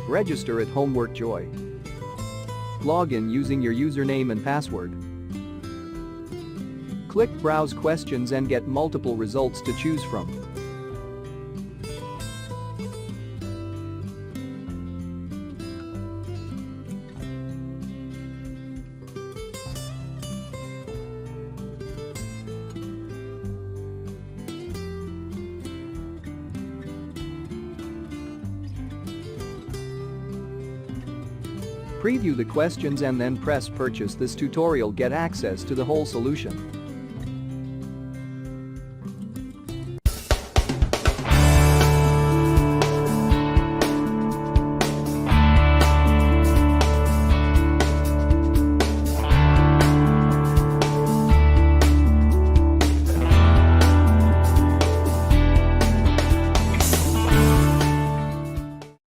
Register at Homework Joy. Log in using your username and password. Click Browse Questions and get multiple results to choose from. Preview the questions and then press Purchase. This tutorial get access to the whole solution.